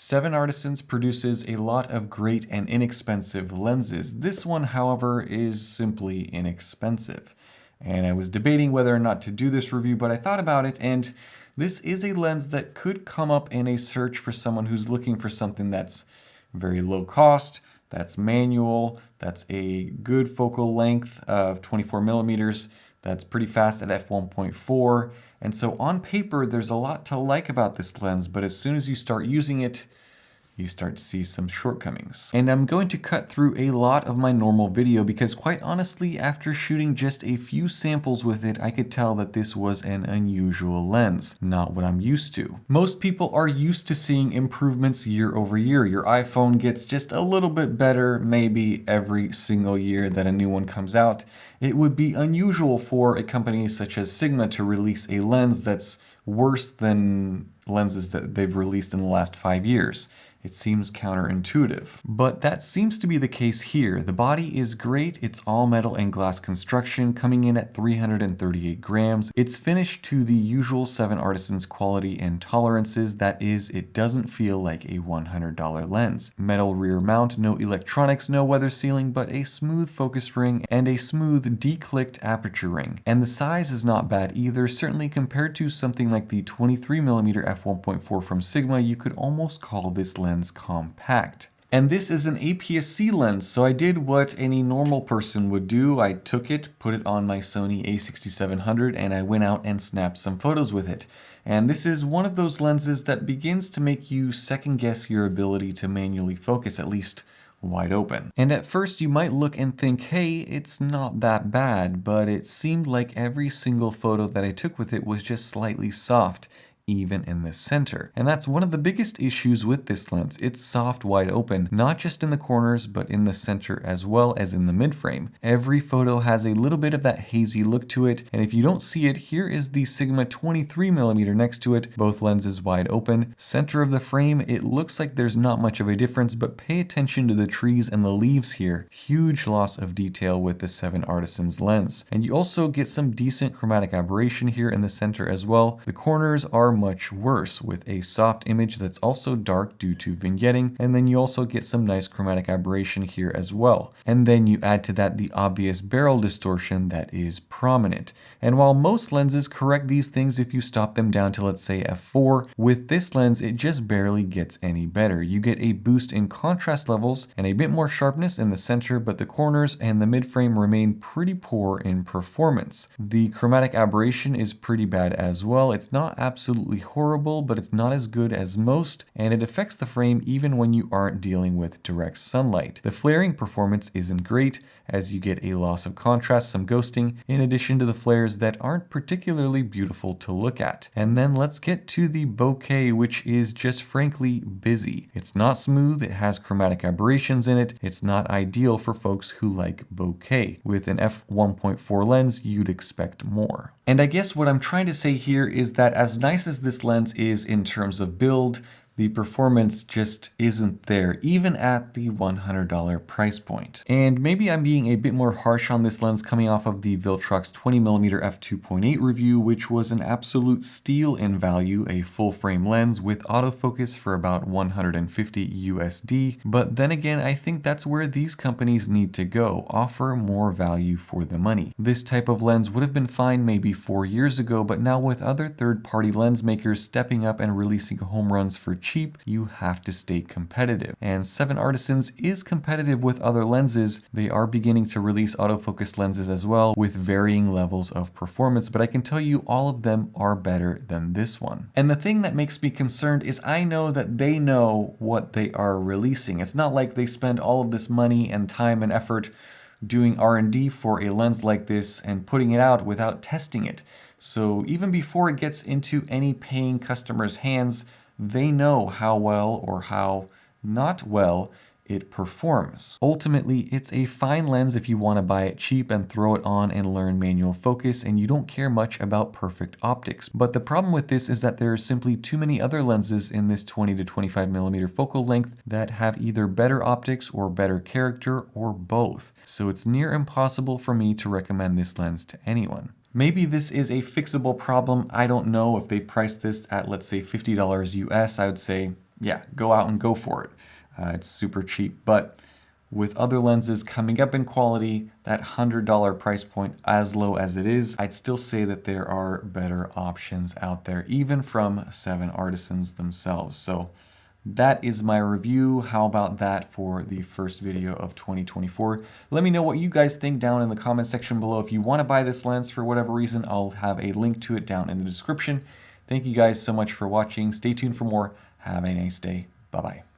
7artisans produces a lot of great and inexpensive lenses. This one, however, is simply inexpensive. And I was debating whether or not to do this review, but I thought about it, and this is a lens that could come up in a search for someone who's looking for something that's very low cost, that's manual, that's a good focal length of 24 millimeters, that's pretty fast at f1.4. And so on paper, there's a lot to like about this lens, but as soon as you start using it, you start to see some shortcomings. And I'm going to cut through a lot of my normal video because quite honestly, after shooting just a few samples with it, I could tell that this was an unusual lens, not what I'm used to. Most people are used to seeing improvements year over year. Your iPhone gets just a little bit better maybe every single year that a new one comes out. It would be unusual for a company such as Sigma to release a lens that's worse than lenses that they've released in the last 5 years. It seems counterintuitive. But that seems to be the case here. The body is great. It's all metal and glass construction, coming in at 338 grams. It's finished to the usual 7artisans quality and tolerances. That is, it doesn't feel like a $100 lens. Metal rear mount, no electronics, no weather sealing, but a smooth focus ring and a smooth declicked aperture ring. And the size is not bad either. Certainly compared to something like the 23mm f1.4 from Sigma, you could almost call this lens compact. And this is an APS-C lens, so I did what any normal person would do. I took it, put it on my Sony a6700, and I went out and snapped some photos with it. And this is one of those lenses that begins to make you second guess your ability to manually focus, at least wide open. And at first you might look and think, hey, it's not that bad, but it seemed like every single photo that I took with it was just slightly soft, even in the center. And that's one of the biggest issues with this lens. It's soft wide open, not just in the corners, but in the center as well as in the midframe. Every photo has a little bit of that hazy look to it. And if you don't see it, here is the Sigma 23mm next to it, both lenses wide open. Center of the frame, it looks like there's not much of a difference, but pay attention to the trees and the leaves here. Huge loss of detail with the 7artisans lens. And you also get some decent chromatic aberration here in the center as well. The corners are much worse with a soft image that's also dark due to vignetting, and then you also get some nice chromatic aberration here as well. And then you add to that the obvious barrel distortion that is prominent. And while most lenses correct these things if you stop them down to, let's say, f4, with this lens it just barely gets any better. You get a boost in contrast levels and a bit more sharpness in the center, but the corners and the midframe remain pretty poor in performance. The chromatic aberration is pretty bad as well. It's not absolutely horrible, but it's not as good as most, and it affects the frame even when you aren't dealing with direct sunlight. The flaring performance isn't great, as you get a loss of contrast, some ghosting, in addition to the flares that aren't particularly beautiful to look at. And then let's get to the bokeh, which is just frankly busy. It's not smooth, it has chromatic aberrations in it, it's not ideal for folks who like bokeh. With an f1.4 lens, you'd expect more. And I guess what I'm trying to say here is that as nice as this lens is in terms of build, the performance just isn't there, even at the $100 price point. And maybe I'm being a bit more harsh on this lens coming off of the Viltrox 20mm f2.8 review, which was an absolute steal in value, a full frame lens with autofocus for about 150 USD. But then again, I think that's where these companies need to go, offer more value for the money. This type of lens would have been fine maybe 4 years ago, but now with other third-party lens makers stepping up and releasing home runs for cheap, you have to stay competitive. And 7artisans is competitive with other lenses. They are beginning to release autofocus lenses as well with varying levels of performance, but I can tell you all of them are better than this one. And the thing that makes me concerned is I know that they know what they are releasing. It's not like they spend all of this money and time and effort doing R&D for a lens like this and putting it out without testing it. So even before it gets into any paying customers' hands, they know how well or how not well it performs. Ultimately, it's a fine lens if you want to buy it cheap and throw it on and learn manual focus and you don't care much about perfect optics. But the problem with this is that there are simply too many other lenses in this 20 to 25mm focal length that have either better optics or better character or both. So it's near impossible for me to recommend this lens to anyone. Maybe this is a fixable problem. I don't know. If they price this at, let's say, $50 US, I would say, yeah, go out and go for it. It's super cheap. But with other lenses coming up in quality, that $100 price point, as low as it is, I'd still say that there are better options out there, even from 7artisans themselves. So that is my review. How about that for the first video of 2024? Let me know what you guys think down in the comment section below. If you want to buy this lens for whatever reason, I'll have a link to it down in the description. Thank you guys so much for watching. Stay tuned for more. Have a nice day. Bye-bye.